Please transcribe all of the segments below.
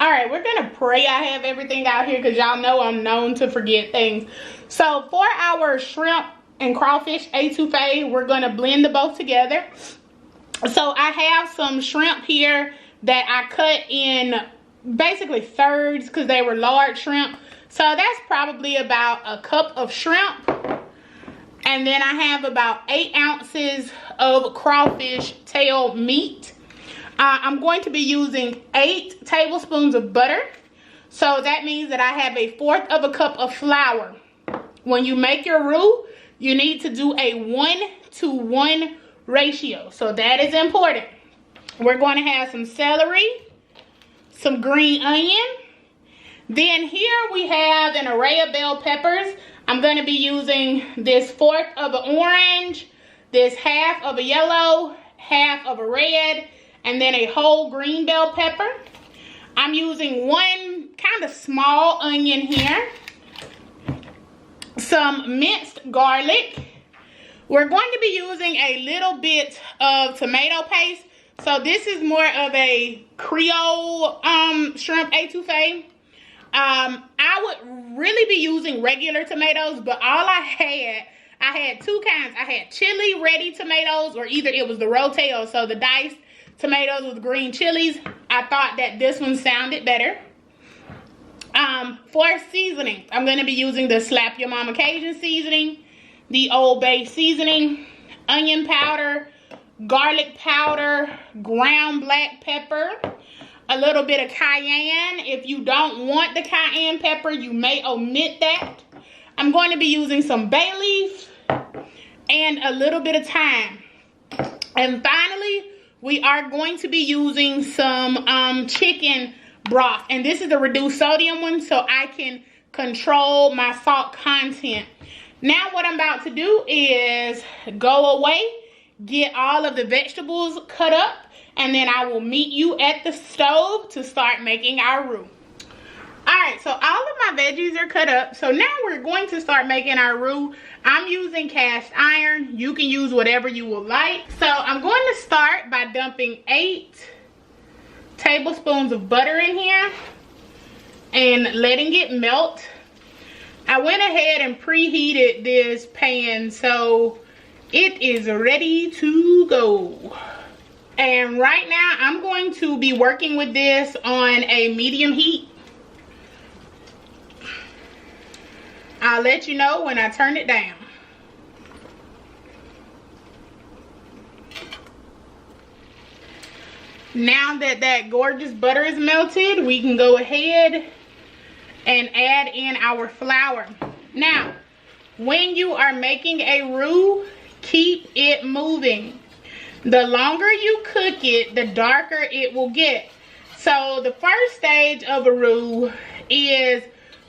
All right, we're gonna pray I have everything out here because y'all know I'm known to forget things. So for our shrimp and crawfish etouffee, we're gonna blend the both together. So I have some shrimp here that I cut in basically thirds because they were large shrimp. So that's probably about a cup of shrimp. And then I have about 8 ounces of crawfish tail meat. I'm going to be using 8 tablespoons of butter. So that means that I have 1/4 cup of flour. When you make your roux, you need to do a 1-to-1 ratio. So that is important. We're going to have some celery, some green onion. Then here we have an array of bell peppers. I'm going to be using this 1/4 of an orange, this 1/2 of a yellow, 1/2 of a red, and then a whole green bell pepper. I'm using 1 kind of small onion here, some minced garlic. We're going to be using a little bit of tomato paste. So this is more of a Creole shrimp etouffee. I would really be using regular tomatoes, but all I had 2 kinds. I had chili ready tomatoes, or either it was the rotel, so the diced tomatoes with green chilies. I thought that this one sounded better. For seasoning, I'm going to be using the Slap Your Mama Cajun seasoning, the Old Bay seasoning, onion powder, garlic powder, ground black pepper, a little bit of cayenne. If you don't want the cayenne pepper, you may omit that. I'm going to be using some bay leaf and a little bit of thyme. And finally, we are going to be using some chicken broth. And this is a reduced sodium one, so I can control my salt content. Now what I'm about to do is go away, get all of the vegetables cut up, and then I will meet you at the stove to start making our roux. Alright, so all of my veggies are cut up. So now we're going to start making our roux. I'm using cast iron. You can use whatever you would like. So I'm going to start by dumping 8 tablespoons of butter in here and letting it melt. I went ahead and preheated this pan, so it is ready to go. And right now I'm going to be working with this on a medium heat. I'll let you know when I turn it down. Now that that gorgeous butter is melted, we can go ahead and add in our flour. Now, when you are making a roux, keep it moving. The longer you cook it, the darker it will get. So the first stage of a roux is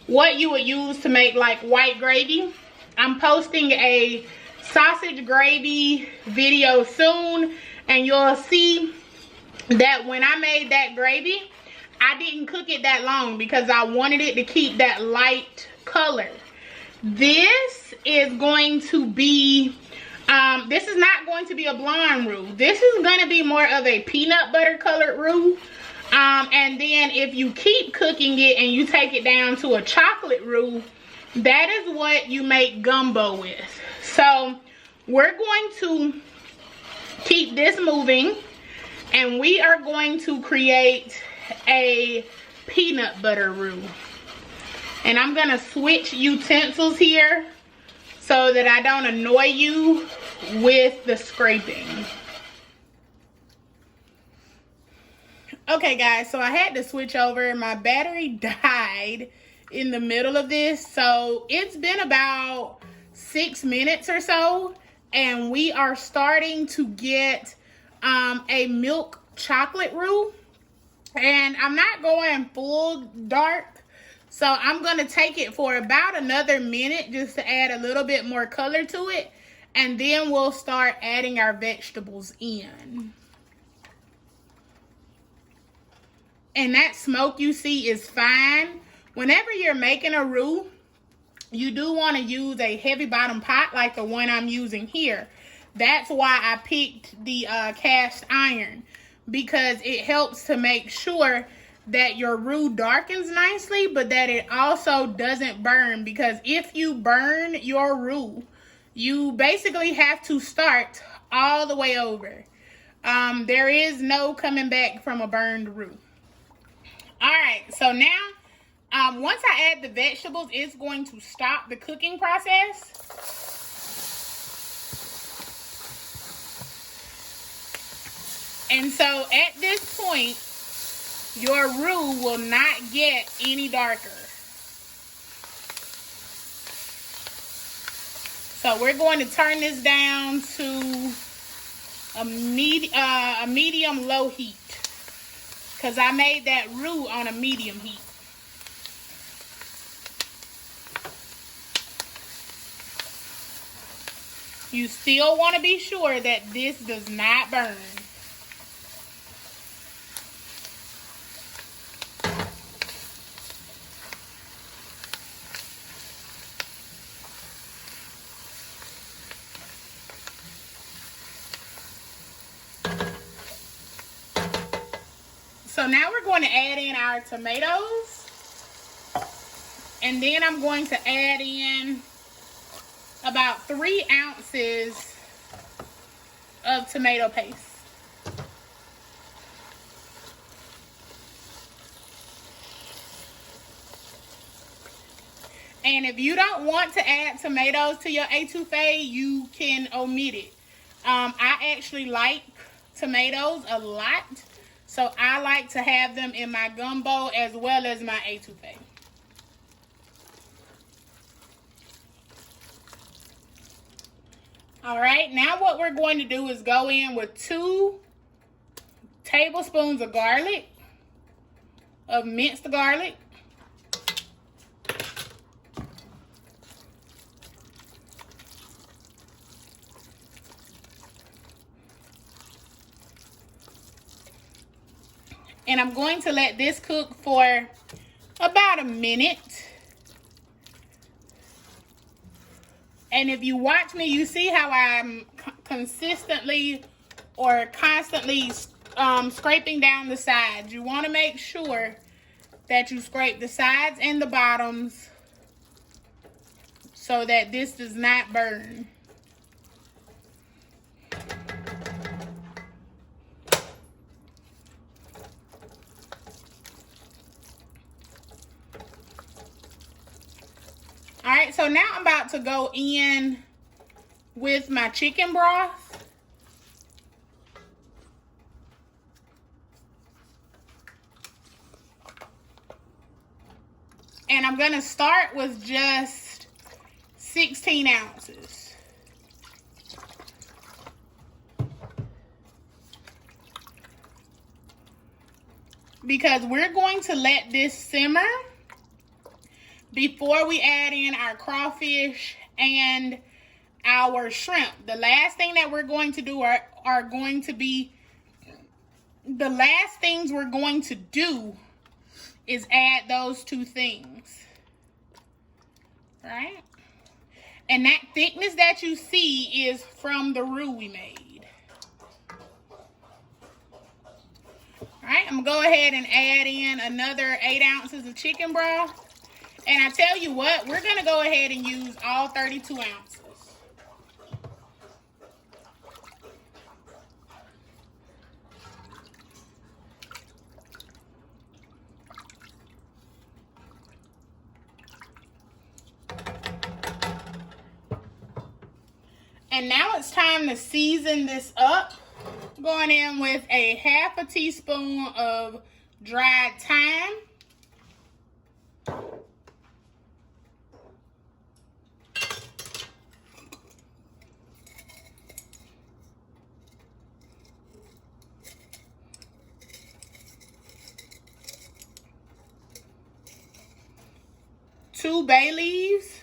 what you would use to make like white gravy. I'm posting a sausage gravy video soon, and you'll see that when I made that gravy, I didn't cook it that long because I wanted it to keep that light color. This is going to be, this is not going to be a blonde roux. This is going to be more of a peanut butter colored roux. And then if you keep cooking it and you take it down to a chocolate roux, that is what you make gumbo with. So we're going to keep this moving, and we are going to create a peanut butter roux. And I'm going to switch utensils here so that I don't annoy you with the scraping. Okay guys, so I had to switch over. My battery died in the middle of this, so it's been about 6 minutes or so, and we are starting to get a milk chocolate roux. And I'm not going full dark, so I'm going to take it for about another minute just to add a little bit more color to it, and then we'll start adding our vegetables in. And that smoke you see is fine. Whenever you're making a roux, you do want to use a heavy bottom pot like the one I'm using here. That's why I picked the cast iron, because it helps to make sure that your roux darkens nicely, but that it also doesn't burn, because if you burn your roux, you basically have to start all the way over. There is no coming back from a burned roux. All right, so now once I add the vegetables, it's going to stop the cooking process. And so at this point, your roux will not get any darker. So we're going to turn this down to a medium low heat, because I made that roux on a medium heat. You still want to be sure that this does not burn. So now we're going to add in our tomatoes. And then I'm going to add in about 3 ounces of tomato paste. And if you don't want to add tomatoes to your etouffee, you can omit it. I actually like tomatoes a lot, so I like to have them in my gumbo as well as my etouffee. All right, now what we're going to do is go in with 2 tablespoons of garlic, of minced garlic. And I'm going to let this cook for about a minute. And if you watch me, you see how I'm consistently or constantly scraping down the sides. You want to make sure that you scrape the sides and the bottoms so that this does not burn. All right, so now I'm about to go in with my chicken broth. And I'm going to start with just 16 ounces. Because we're going to let this simmer before we add in our crawfish and our shrimp. The last thing that we're going to do are going to be, the last things we're going to do is add those 2 things, right? And that thickness that you see is from the roux we made. All right, I'm gonna go ahead and add in another 8 ounces of chicken broth. And I tell you what, we're gonna go ahead and use all 32 ounces. And now it's time to season this up. Going in with a ½ teaspoon of dried thyme. Two bay leaves.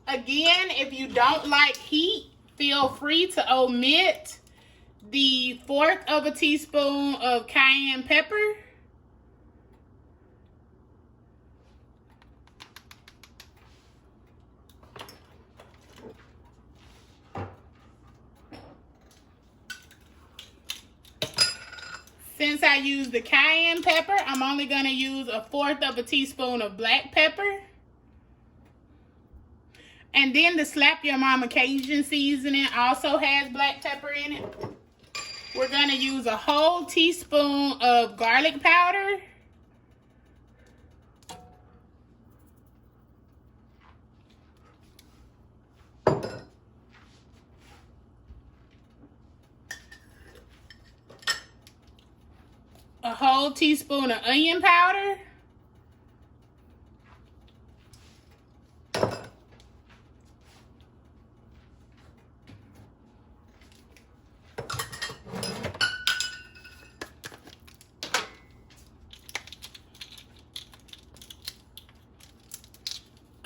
Again, if you don't like heat, feel free to omit the 1/4 teaspoon of cayenne pepper. Since I used the cayenne pepper, I'm only going to use 1/4 of a teaspoon of black pepper. And then the Slap Your Mama Cajun seasoning also has black pepper in it. We're going to use a whole teaspoon of garlic powder. A whole teaspoon of onion powder.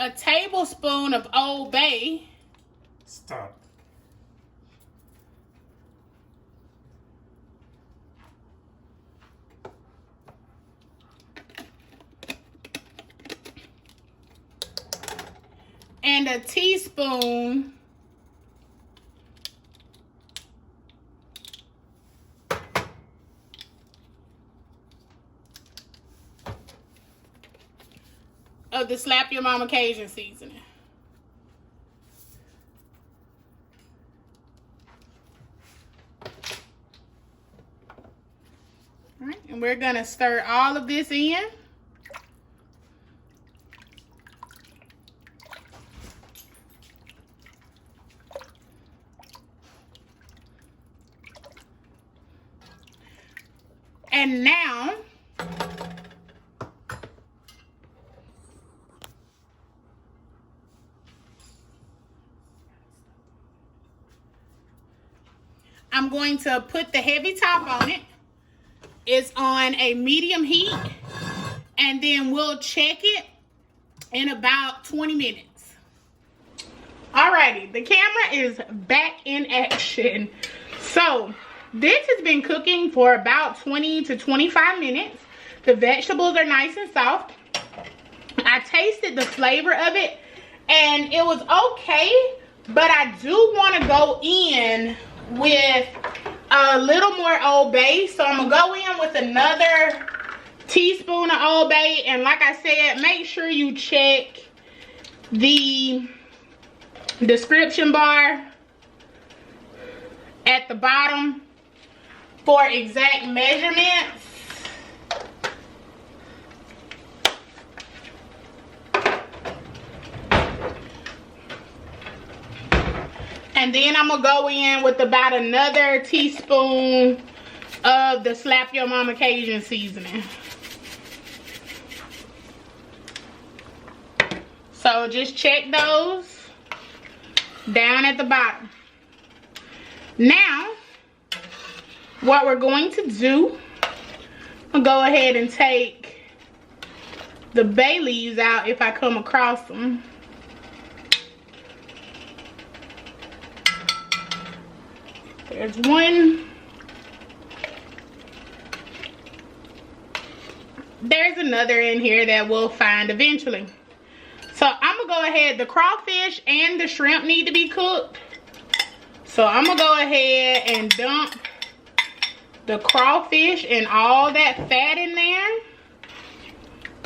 A tablespoon of Old Bay. Stop. And a teaspoon of the Slap Your Mama Cajun seasoning. All right, and we're gonna stir all of this in. And now, I'm going to put the heavy top on it. It's on a medium heat, and then we'll check it in about 20 minutes. Alrighty, the camera is back in action. So, this has been cooking for about 20 to 25 minutes. The vegetables are nice and soft. I tasted the flavor of it, and it was okay, but I do want to go in with a little more Old Bay. So I'm going to go in with another teaspoon of Old Bay, and like I said, make sure you check the description bar at the bottom for exact measurements. And then I'm gonna go in with about another teaspoon of the Slap Your Mama Cajun seasoning. So just check those down at the bottom. Now, what we're going to do, I'll go ahead and take the bay leaves out if I come across them. There's one. There's another in here that we'll find eventually. So I'm gonna go ahead, the crawfish and the shrimp need to be cooked. So I'm gonna go ahead and dump the crawfish and all that fat in there.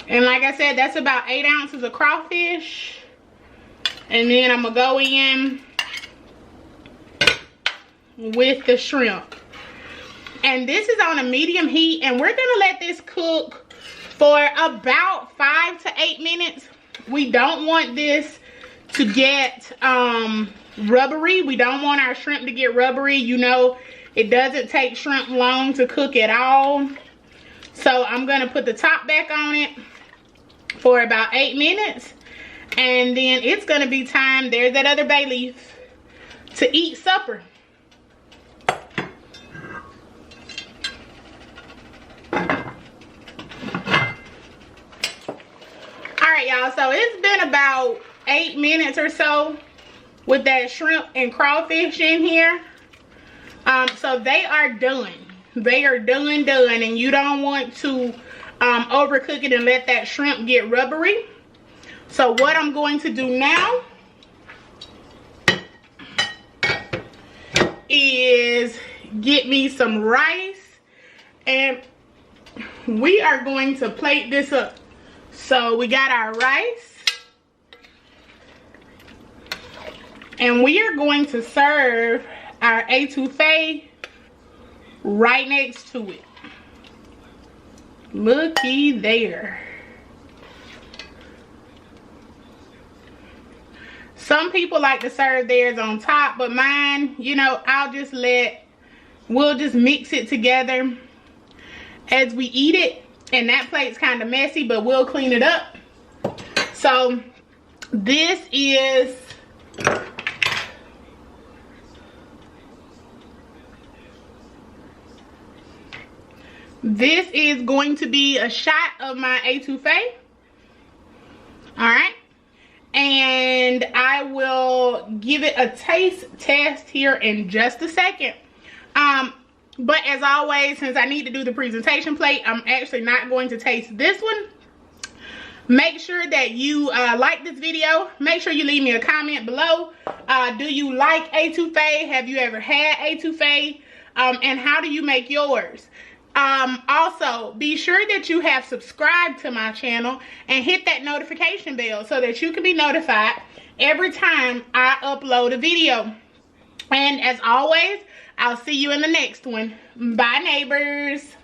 And like I said, that's about 8 ounces of crawfish. And then I'm gonna go in with the shrimp. And this is on a medium heat, and we're gonna let this cook for about 5 to 8 minutes. We don't want this to get rubbery. We don't want our shrimp to get rubbery. You know, it doesn't take shrimp long to cook at all. So I'm gonna put the top back on it for about 8 minutes, and then it's gonna be time, there's that other bay leaf, to eat supper. Alright y'all, so it's been about 8 minutes or so with that shrimp and crawfish in here. So they are done. They are done, and you don't want to overcook it and let that shrimp get rubbery. So what I'm going to do now is get me some rice And we are going to plate this up. So we got our rice. And we are going to serve our etouffee right next to it. Looky there. Some people like to serve theirs on top, but mine, you know, we'll just mix it together as we eat it. And that plate's kind of messy, but we'll clean it up. So this is going to be a shot of my etouffee. All right. And I will give it a taste test here in just a second. But as always, since I need to do the presentation plate, I'm actually not going to taste this one. Make sure that you like this video. Make sure you leave me a comment below. Do you like etouffee? Have you ever had etouffee? And how do you make yours? Also, be sure that you have subscribed to my channel and hit that notification bell so that you can be notified every time I upload a video. And as always, I'll see you in the next one. Bye, neighbors.